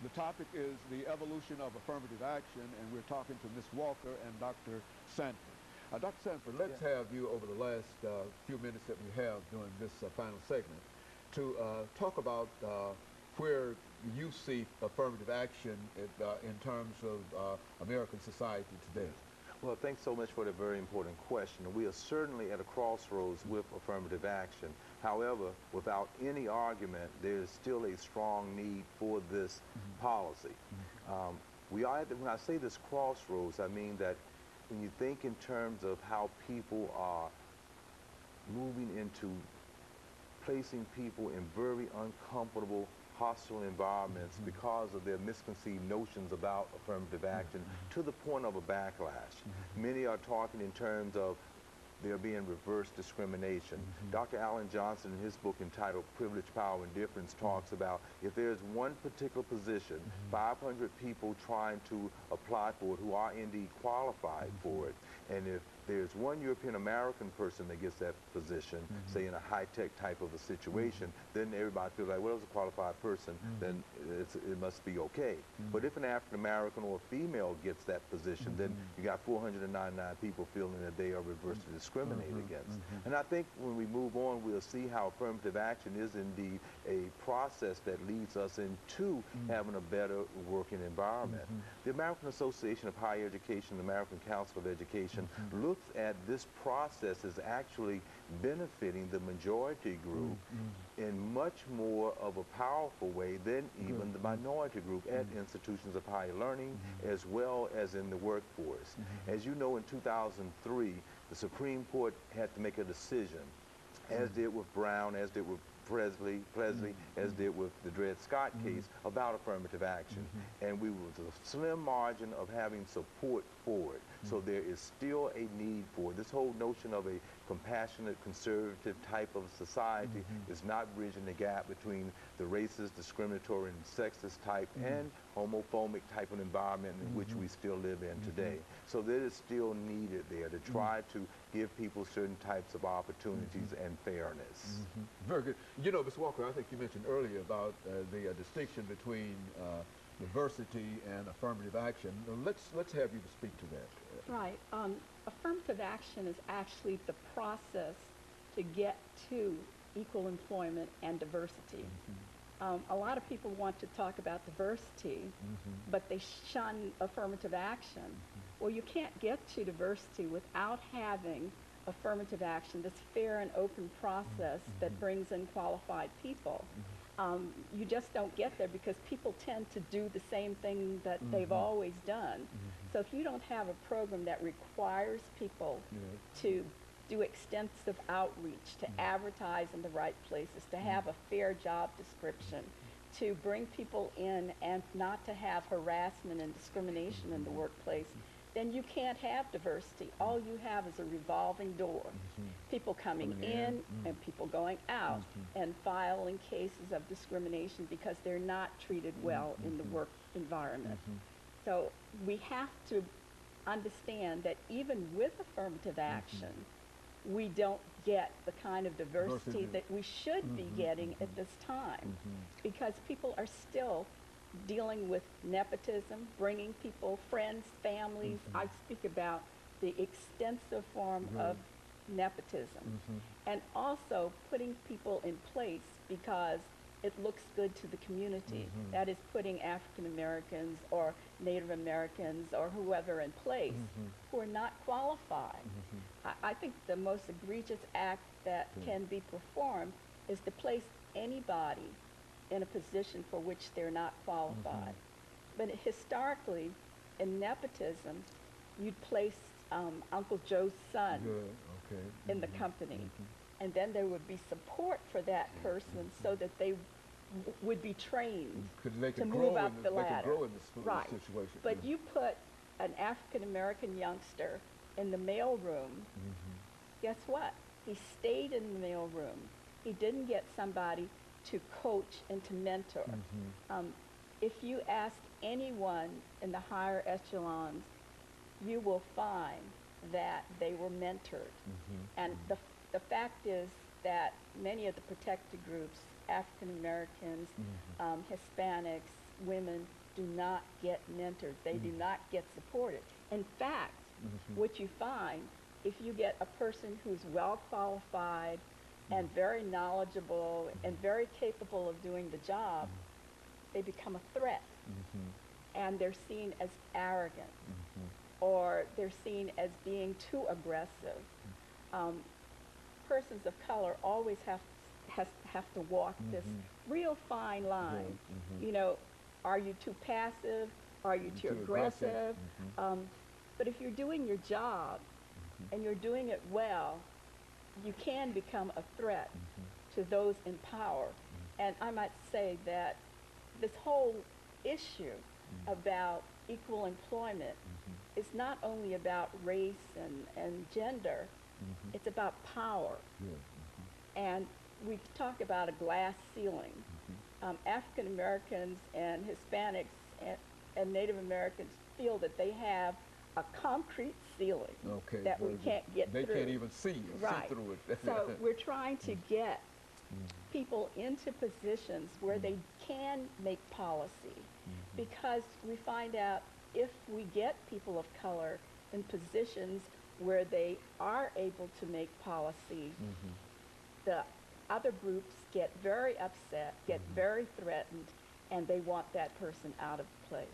The topic is the evolution of affirmative action, and we're talking to Ms. Walker and Dr. Sanford. Dr. Sanford, let's have you over the last few minutes that we have during this final segment to talk about where you see affirmative action in terms of American society today. Well, thanks so much for the very important question. We are certainly at a crossroads with affirmative action. However, without any argument, there is still a strong need for this policy. We are when I say this crossroads, I mean that when you think in terms of how people are moving into placing people in very uncomfortable, hostile environments because of their misconceived notions about affirmative action to the point of a backlash. Many are talking in terms of there being reverse discrimination. Dr. Alan Johnson, in his book entitled Privilege, Power, and Difference, talks about if there's one particular position, 500 people trying to apply for it who are indeed qualified for it, and if there's one European American person that gets that position, say in a high-tech type of a situation, then everybody feels like, well, it's a qualified person, then it must be okay. But if an African American or a female gets that position, then you got 499 people feeling that they are reversely discriminated against. And I think when we move on, we'll see how affirmative action is indeed a process that leads us into having a better working environment. The American Association of Higher Education, the American Council of Education, looks at this process as actually benefiting the majority group in much more of a powerful way than even the minority group at institutions of higher learning as well as in the workforce. As you know, in 2003, the Supreme Court had to make a decision, as did with Brown, as did with Presley, as did with the Dred Scott case, about affirmative action. And we was a slim margin of having support for it. So there is still a need for it. This whole notion of a compassionate, conservative type of society is not bridging the gap between the racist, discriminatory, and sexist type and homophobic type of environment in which we still live in today. So there is still needed there to try to give people certain types of opportunities and fairness. Very good. You know, Ms. Walker, I think you mentioned earlier about the distinction between diversity and affirmative action. Let's have you to speak to that. Right. Affirmative action is actually the process to get to equal employment and diversity. A lot of people want to talk about diversity, but they shun affirmative action. Well, you can't get to diversity without having affirmative action, this fair and open process that brings in qualified people. You just don't get there because people tend to do the same thing that they've always done. So if you don't have a program that requires people to do extensive outreach, to advertise in the right places, to have a fair job description, to bring people in and not to have harassment and discrimination in the workplace, then you can't have diversity. All you have is a revolving door. People coming in and people going out and filing cases of discrimination because they're not treated well in the work environment. So we have to understand that even with affirmative action, we don't get the kind of diversity that we should be getting at this time because people are still dealing with nepotism, bringing people, friends, families. I speak about the extensive form of nepotism and also putting people in place because it looks good to the community. That is putting African Americans or Native Americans or whoever in place who are not qualified. I think the most egregious act that can be performed is to place anybody in a position for which they're not qualified. But historically, in nepotism, you'd place Uncle Joe's son in the company. And then there would be support for that person so that they would be trained to move up the ladder. Right. Situation. But you put an African-American youngster in the mailroom, guess what? He stayed in the mailroom. He didn't get somebody to coach and to mentor. If you ask anyone in the higher echelons, you will find that they were mentored. And the fact is that many of the protected groups, African Americans, Hispanics, women do not get mentored. They do not get supported. In fact, what you find, if you get a person who's well qualified and very knowledgeable and very capable of doing the job, they become a threat. And they're seen as arrogant, or they're seen as being too aggressive. Persons of color always have to walk this real fine line. You know, are you too passive? Are you too aggressive? But if you're doing your job and you're doing it well, you can become a threat to those in power. And I might say that this whole issue about equal employment is not only about race and gender, it's about power. And we talk about a glass ceiling. African Americans and Hispanics and Native Americans feel that they have a concrete ceiling that we can't get through. They can't even see through it. So we're trying to get people into positions where they can make policy, because we find out if we get people of color in positions where they are able to make policy, the other groups get very upset, get very threatened, and they want that person out of place.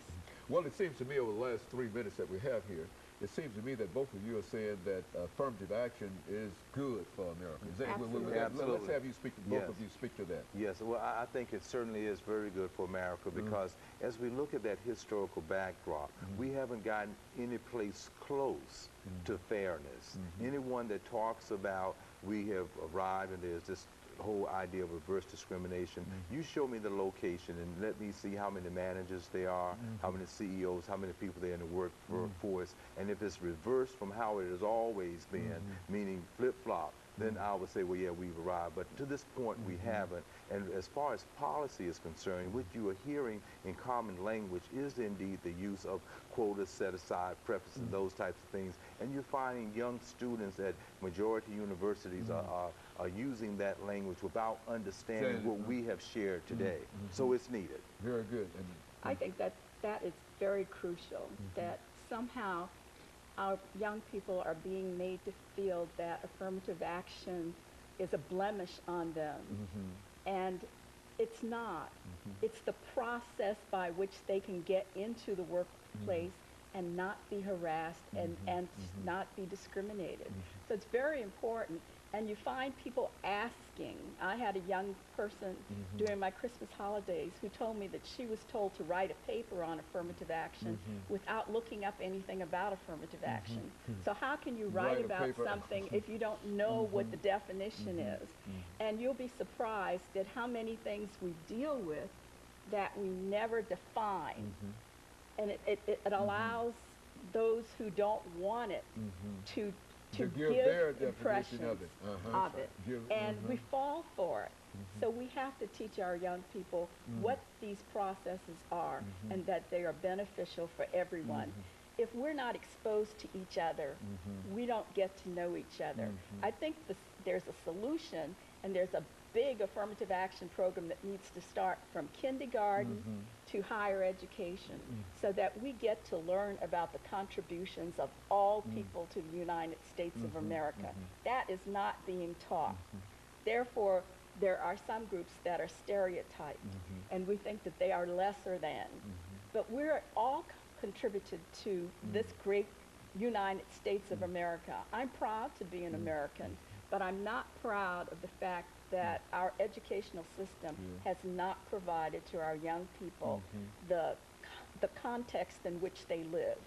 Well, it seems to me over the last 3 minutes that we have here, it seems to me that both of you are saying that affirmative action is good for America. Absolutely. Let's have you speak, both of you speak to that. Yes, well, I think it certainly is very good for America, because as we look at that historical backdrop, we haven't gotten any place close to fairness. Anyone that talks about we have arrived and there's this whole idea of reverse discrimination, you show me the location and let me see how many managers there are, how many CEOs, how many people there in the workforce, and if it's reversed from how it has always been, meaning flip-flop, then I would say, well, yeah, we've arrived. But to this point, we haven't. And as far as policy is concerned, what you are hearing in common language is indeed the use of quotas, set-aside preferences, those types of things. And you're finding young students at majority universities are using that language without understanding what we have shared today. So it's needed. Very good. And I think that is very crucial, that somehow our young people are being made to feel that affirmative action is a blemish on them. And it's not. It's the process by which they can get into the workplace and not be harassed and not be discriminated. So it's very important. And you find people asking. I had a young person during my Christmas holidays who told me that she was told to write a paper on affirmative action without looking up anything about affirmative action. So how can you write about something if you don't know what the definition is? And you'll be surprised at how many things we deal with that we never define. And it allows those who don't want it to give their impressions of it. And we fall for it. So we have to teach our young people what these processes are and that they are beneficial for everyone. If we're not exposed to each other, we don't get to know each other. I think there's a solution, and there's a big affirmative action program that needs to start from kindergarten to higher education, so that we get to learn about the contributions of all people to the United States of America. That is not being taught. Therefore, there are some groups that are stereotyped, and we think that they are lesser than. But we're all contributed to this great United States of America. I'm proud to be an American, but I'm not proud of the fact that our educational system has not provided to our young people the context in which they live,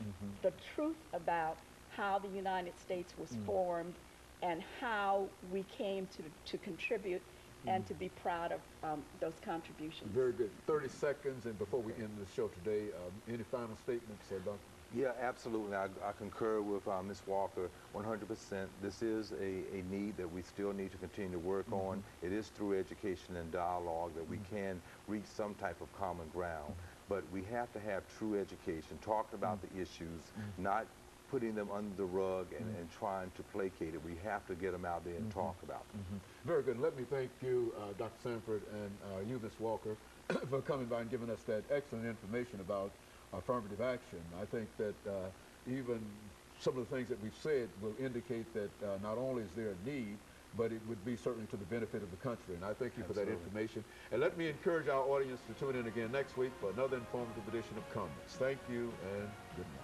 the truth about how the United States was formed and how we came to contribute and to be proud of those contributions. Very good. 30 seconds, and before we end the show today, any final statements, Dr.? Yeah, absolutely. I concur with Ms. Walker 100%. This is a need that we still need to continue to work on. It is through education and dialogue that we can reach some type of common ground. But we have to have true education, talking about the issues, not putting them under the rug and trying to placate it. We have to get them out there and talk about them. Very good. Let me thank you, Dr. Sanford, and you, Ms. Walker, for coming by and giving us that excellent information about affirmative action. I think that even some of the things that we've said will indicate that not only is there a need, but it would be certainly to the benefit of the country. And I thank you for that information. And let me encourage our audience to tune in again next week for another informative edition of Comments. Thank you and good night.